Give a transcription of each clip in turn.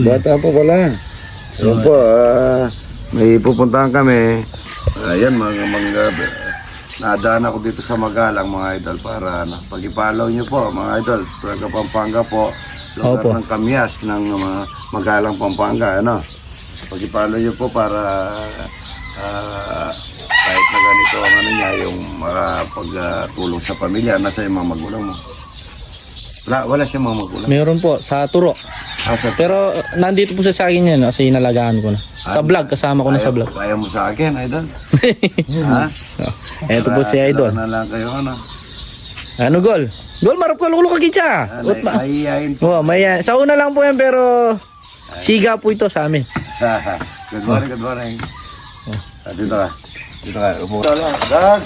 Bata pa pala. So po, may pupuntahan kami. Ayan, nadaan ako dito sa Magalang mga idol para pag-ipalaw nyo po mga idol. Taga Pampanga po, lugar ng Kamyas ng Magalang, Pampanga. Ano? Pag-ipalaw nyo po para kahit na ganito ang ano niya, yung pagtulong sa pamilya. Nasa yung mga magulang mo? Wala siyang mga magulang. Meron po, sa Turo. Pero nandito po sa akin yan kasi inalagaan ko na. Sa vlog, kasama ko na sa vlog. Ayaw mo sa akin, idol? Ha? Eto po si idol. Na lang kayo, ano? Ano, Gol? Gol, marap ka, lulo ka kitsa. Mahihayin po. Sa una lang po yan, pero siga po ito sa amin. Good morning, good morning. Dito ka. Dito ka. Upo. Dag.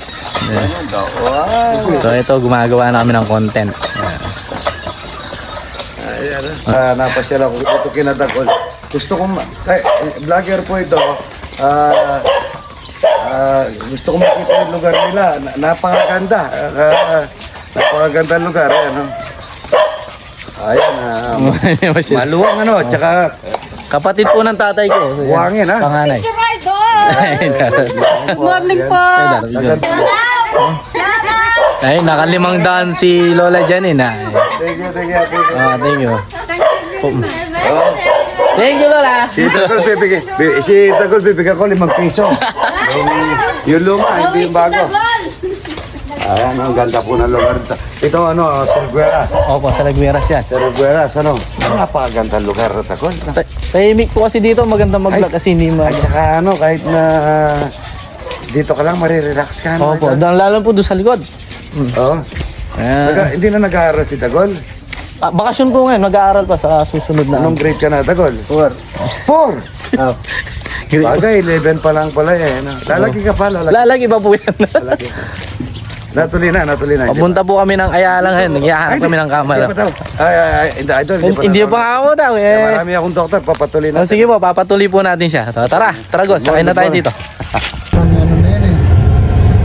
So ito, gumagawa na kami ng content. Napasyal ako ito kinadagol. Gusto kong vlogger po ito. Gusto kong makita yung lugar nila. Napakaganda. Napakaganda lugar. Ayan. Maluwang ano. Tsaka kapatid po ng tatay ko. buhangin ha. Panganay. Good morning po. Ay, naka500 si Lola Janine. Thank you. Thank you. Thank you, Lola. Si Tagol bibigyan ko 5 piso. Yung luma, hindi yung bago. Ayan, ang ganda po ng lugar. Ito ano, Salgueras. Opo, sa Lagweras yan. Salgueras, ano? Napakaganda lugar, Tagol. Tahimik po kasi dito, magandang mag-vlog kasi hindi At saka ano, kahit na dito ka lang, marirelax ka. Opo, lalo po doon sa likod. Oo. Hindi na nag-aaral si Tagol. Bakasyon po ngayon, mag-aaral pa sa susunod na. Anong grade ka na, Tagol? 4. Bagay, 11 pa lang pala eh. No? Lalaki ka pa, lalaki. Lalaki pa po yan. Lalaki. Natuloy na. Papunta po kami ng Ayala ngayon, naghihanap kami ng kamera. Hindi pa nga ako daw eh. Marami akong doktor, papatuloy na. Sige po, papatuloy po natin siya. Tara, Gol, sakay na tayo dito.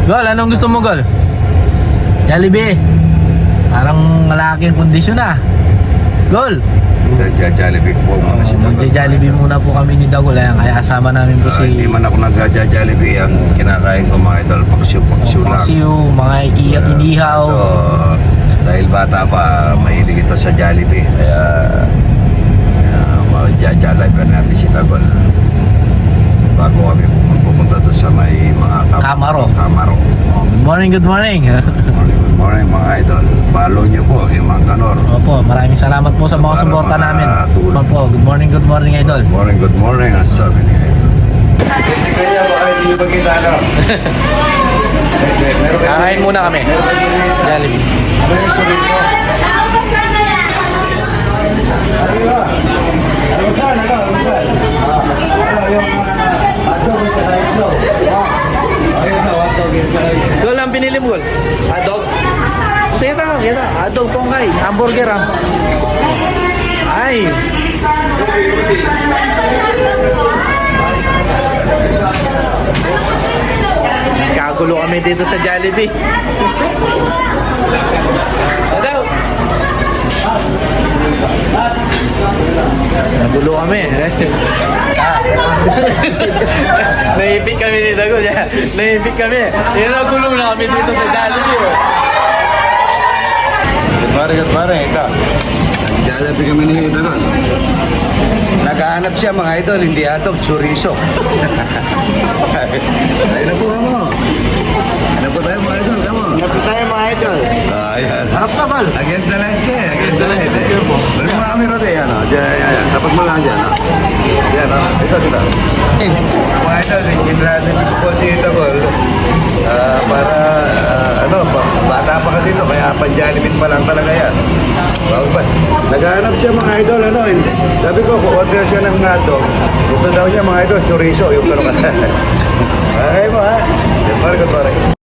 Gol, anong gusto mo, Gol? Jollibee. Parang malaking kondisyon na. Gol. Nagja-Jollibee po muna si Tagol. Magja-Jollibee muna po kami ni Dagol. Kaya asama namin po si... Hindi man ako nagja-Jollibee. Ang kinakain ko mga idol, paksiw lang. Paksiw, mga inihaw. So, dahil bata pa, mahilig ito sa Jollibee. Kaya magja-Jollibee natin si Tagol. Bago kami pupunta doon sa may mga Kamaro. Good morning. Good morning mga idol. Follow nyo po yung mga kanor. Opo, maraming salamat po sa mga suporta namin. Opo, good morning idol. Good morning. Ang sabi ni idol. Hindi kaya baka hindi ba kita ano? Kakain muna kami. Jollibee. Ano yung suriso? Gol, ang pinili mo, Gol? Hotdog? Kita. Hotdog po kay. Hamburger, ah. Ay. Kagulo kami dito sa Jollibee. Daw. Nagulo kami. Naipit kami ni Dagol. Naipit kami. Nagulo na kami dito sa Jollibee. Good morning. Ikaw. Nag-Jollibee kami ni Dagol. Naghahanap siya mga idol, hindi atog, chorizo. Ayun na po mo. Ano po tayo mga idol? Ayan. Harap ka, Val. Again na lang siya. Thank you po. Balik mo kami rote. Yan. Dapat mo lang dyan. Yan. Ito. Mga idol, kinranin ko po si Tagol. Para, bata pa kasi ito. Kaya pan-Jollibee pa lang talaga yan. Naghahanap siya mga idol. Sabi ko, order siya ng hotdog. Gusto daw niya mga idol, chorizo. Yung gano'n ka. Okay mo ha? Good morning.